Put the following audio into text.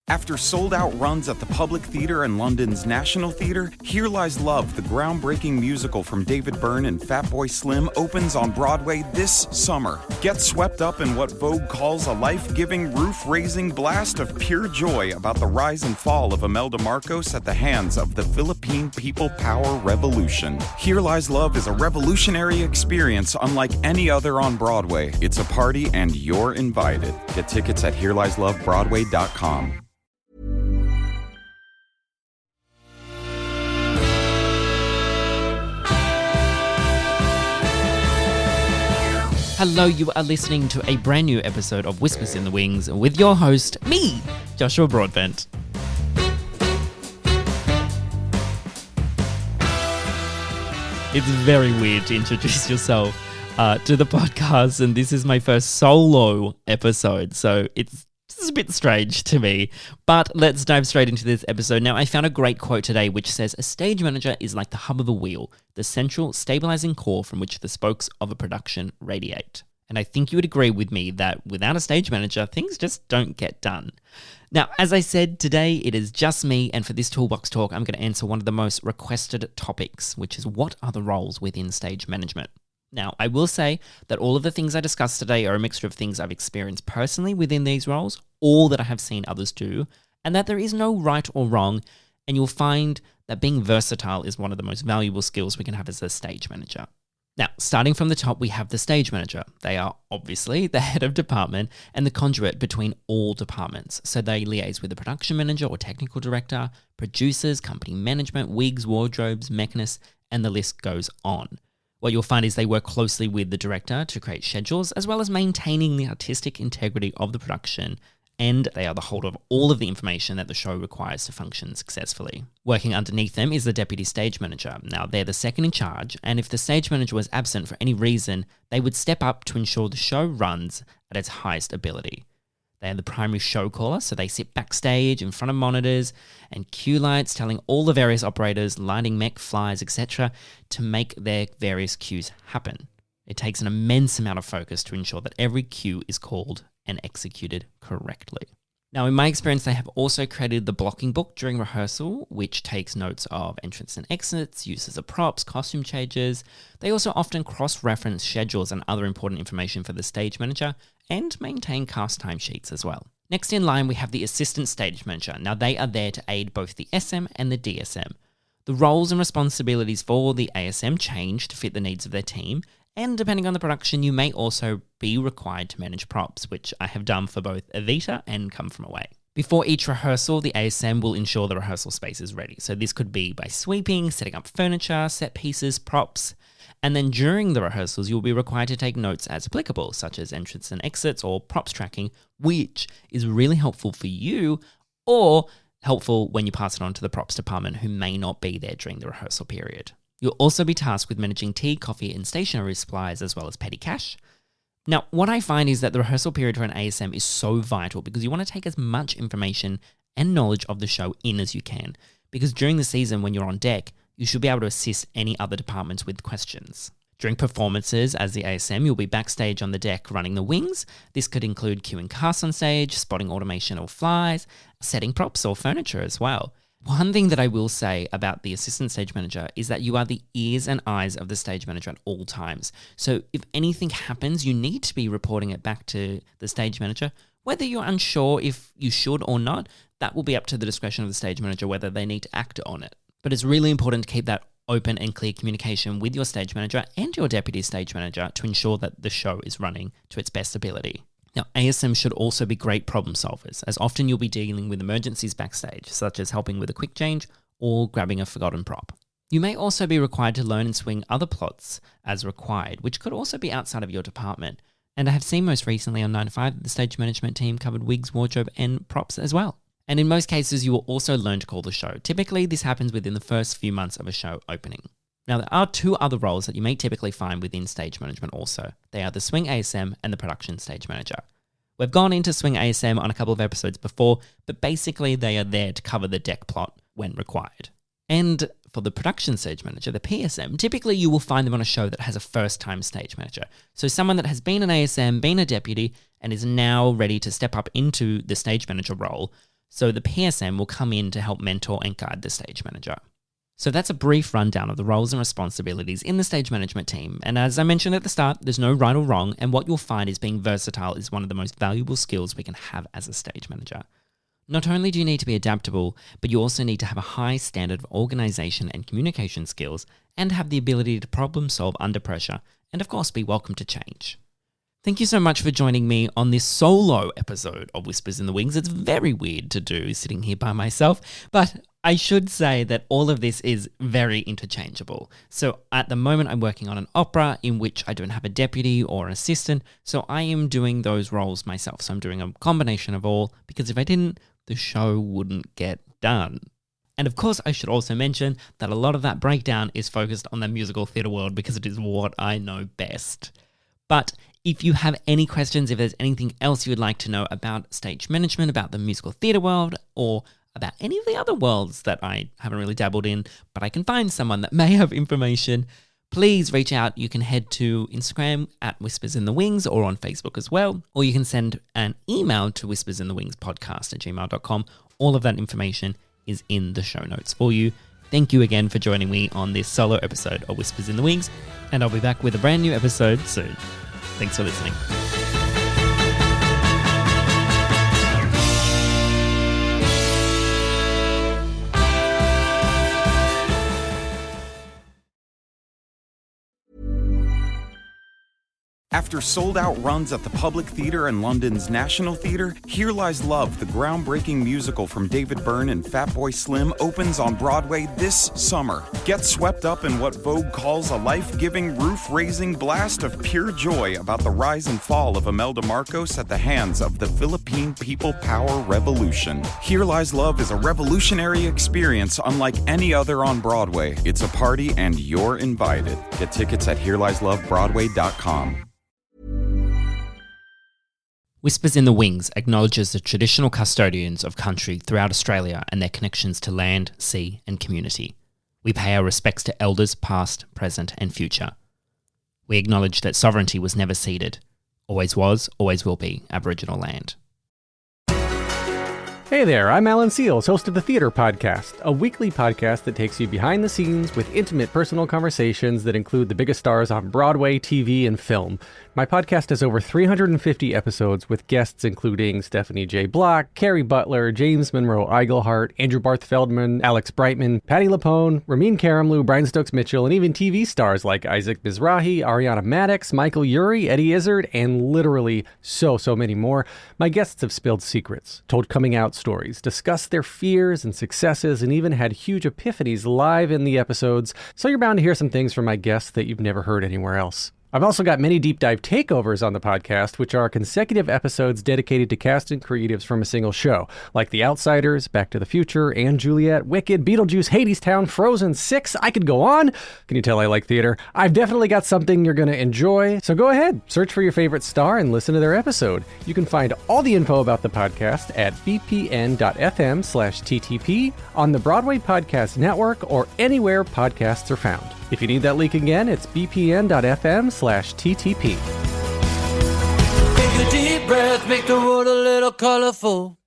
After sold-out runs at the Public Theatre and London's National Theatre, Here Lies Love, the groundbreaking musical from David Byrne and Fatboy Slim, opens on Broadway this summer. Get swept up in what Vogue calls a life-giving, roof-raising blast of pure joy about the rise and fall of Imelda Marcos at the hands of the Philippine People Power Revolution. Here Lies Love is a revolutionary experience unlike any other on Broadway. It's a party and you're invited. Get tickets at HereLiesLoveBroadway.com. Hello, you are listening to a brand new episode of Whispers in the Wings with your host, me, Joshua Broadbent. It's very weird to introduce yourself to the podcast, and this is my first solo episode, so it's a bit strange to me, but let's dive straight into this episode. Now, I found a great quote today which says, "A stage manager is like the hub of a wheel, the central stabilizing core from which the spokes of a production radiate." And I think you would agree with me that without a stage manager, things just don't get done. Now, as I said, today it is just me, and for this Toolbox Talk, I'm going to answer one of the most requested topics, which is what are the roles within stage management? Now, I will say that all of the things I discussed today are a mixture of things I've experienced personally within these roles, or that I have seen others do, and that there is no right or wrong, and you'll find that being versatile is one of the most valuable skills we can have as a stage manager. Now, starting from the top, we have the stage manager. They are obviously the head of department and the conduit between all departments. So they liaise with the production manager or technical director, producers, company management, wigs, wardrobes, mechanists, and the list goes on. What you'll find is they work closely with the director to create schedules, as well as maintaining the artistic integrity of the production, and they are the holder of all of the information that the show requires to function successfully. Working underneath them is the deputy stage manager. Now, they're the second in charge, and if the stage manager was absent for any reason, they would step up to ensure the show runs at its highest ability. They are the primary show caller, so they sit backstage in front of monitors and cue lights, telling all the various operators, lighting, mech, flies, etc., to make their various cues happen. It takes an immense amount of focus to ensure that every cue is called and executed correctly. Now, in my experience, they have also created the blocking book during rehearsal, which takes notes of entrance and exits, uses of props, costume changes. They also often cross-reference schedules and other important information for the stage manager and maintain cast timesheets as well. Next in line, we have the assistant stage manager. Now, they are there to aid both the SM and the DSM. The roles and responsibilities for the ASM change to fit the needs of their team, and depending on the production, you may also be required to manage props, which I have done for both Evita and Come From Away. Before each rehearsal, the ASM will ensure the rehearsal space is ready. So this could be by sweeping, setting up furniture, set pieces, props, and then during the rehearsals, you'll be required to take notes as applicable, such as entrance and exits or props tracking, which is really helpful for you or helpful when you pass it on to the props department who may not be there during the rehearsal period. You'll also be tasked with managing tea, coffee, and stationery supplies, as well as petty cash. Now, what I find is that the rehearsal period for an ASM is so vital because you want to take as much information and knowledge of the show in as you can, because during the season when you're on deck, you should be able to assist any other departments with questions. During performances as the ASM, you'll be backstage on the deck running the wings. This could include cueing casts on stage, spotting automation or flies, setting props or furniture as well. One thing that I will say about the assistant stage manager is that you are the ears and eyes of the stage manager at all times. So if anything happens, you need to be reporting it back to the stage manager. Whether you're unsure if you should or not, that will be up to the discretion of the stage manager whether they need to act on it. But it's really important to keep that open and clear communication with your stage manager and your deputy stage manager to ensure that the show is running to its best ability. Now, ASM should also be great problem solvers, as often you'll be dealing with emergencies backstage, such as helping with a quick change or grabbing a forgotten prop. You may also be required to learn and swing other plots as required, which could also be outside of your department. And I have seen most recently on 9 to 5 that the stage management team covered wigs, wardrobe, and props as well. And in most cases, you will also learn to call the show. Typically, this happens within the first few months of a show opening. Now, there are two other roles that you may typically find within stage management also. They are the swing ASM and the production stage manager. We've gone into swing ASM on a couple of episodes before, but basically they are there to cover the deck plot when required. And for the production stage manager, the PSM, typically you will find them on a show that has a first-time stage manager. So someone that has been an ASM, been a deputy, and is now ready to step up into the stage manager role, So the PSM will come in to help mentor and guide the stage manager. So that's a brief rundown of the roles and responsibilities in the stage management team. And as I mentioned at the start, there's no right or wrong, and what you'll find is being versatile is one of the most valuable skills we can have as a stage manager. Not only do you need to be adaptable, but you also need to have a high standard of organisation and communication skills and have the ability to problem solve under pressure and of course be welcome to change. Thank you so much for joining me on this solo episode of Whispers in the Wings. It's very weird to do sitting here by myself, but I should say that all of this is very interchangeable. So at the moment I'm working on an opera in which I don't have a deputy or an assistant, so I am doing those roles myself. So I'm doing a combination of all, because if I didn't, the show wouldn't get done. And of course, I should also mention that a lot of that breakdown is focused on the musical theatre world because it is what I know best. But if you have any questions, if there's anything else you would like to know about stage management, about the musical theatre world, or about any of the other worlds that I haven't really dabbled in, but I can find someone that may have information, please reach out. You can head to Instagram at Whispers in the Wings or on Facebook as well, or you can send an email to whispersinthewingspodcast@gmail.com. All of that information is in the show notes for you. Thank you again for joining me on this solo episode of Whispers in the Wings, and I'll be back with a brand new episode soon. Thanks for listening. After sold-out runs at the Public Theatre and London's National Theatre, Here Lies Love, the groundbreaking musical from David Byrne and Fatboy Slim, opens on Broadway this summer. Get swept up in what Vogue calls a life-giving, roof-raising blast of pure joy about the rise and fall of Imelda Marcos at the hands of the Philippine People Power Revolution. Here Lies Love is a revolutionary experience unlike any other on Broadway. It's a party and you're invited. Get tickets at HereLiesLoveBroadway.com. Whispers in the Wings acknowledges the traditional custodians of country throughout Australia and their connections to land, sea and community. We pay our respects to elders past, present and future. We acknowledge that sovereignty was never ceded, always was, always will be Aboriginal land. Hey there, I'm Alan Seals, host of the Theatre Podcast, a weekly podcast that takes you behind the scenes with intimate personal conversations that include the biggest stars on Broadway, TV, and film. My podcast has over 350 episodes with guests including Stephanie J. Block, Carrie Butler, James Monroe Iglehart, Andrew Barth Feldman, Alex Brightman, Patti LuPone, Ramin Karimloo, Brian Stokes-Mitchell, and even TV stars like Isaac Mizrahi, Ariana Madix, Michael Urie, Eddie Izzard, and literally so many more. My guests have spilled secrets, told coming out stories, discussed their fears and successes, and even had huge epiphanies live in the episodes, so you're bound to hear some things from my guests that you've never heard anywhere else. I've also got many deep dive takeovers on the podcast, which are consecutive episodes dedicated to cast and creatives from a single show, like The Outsiders, Back to the Future, and Juliet, Wicked, Beetlejuice, Hadestown, Frozen 6. I could go on. Can you tell I like theater? I've definitely got something you're going to enjoy, so go ahead, search for your favorite star and listen to their episode. You can find all the info about the podcast at bpn.fm/TTP, on the Broadway Podcast Network, or anywhere podcasts are found. If you need that link again, it's bpn.fm/TTP. Take a deep breath, make the world a little colorful.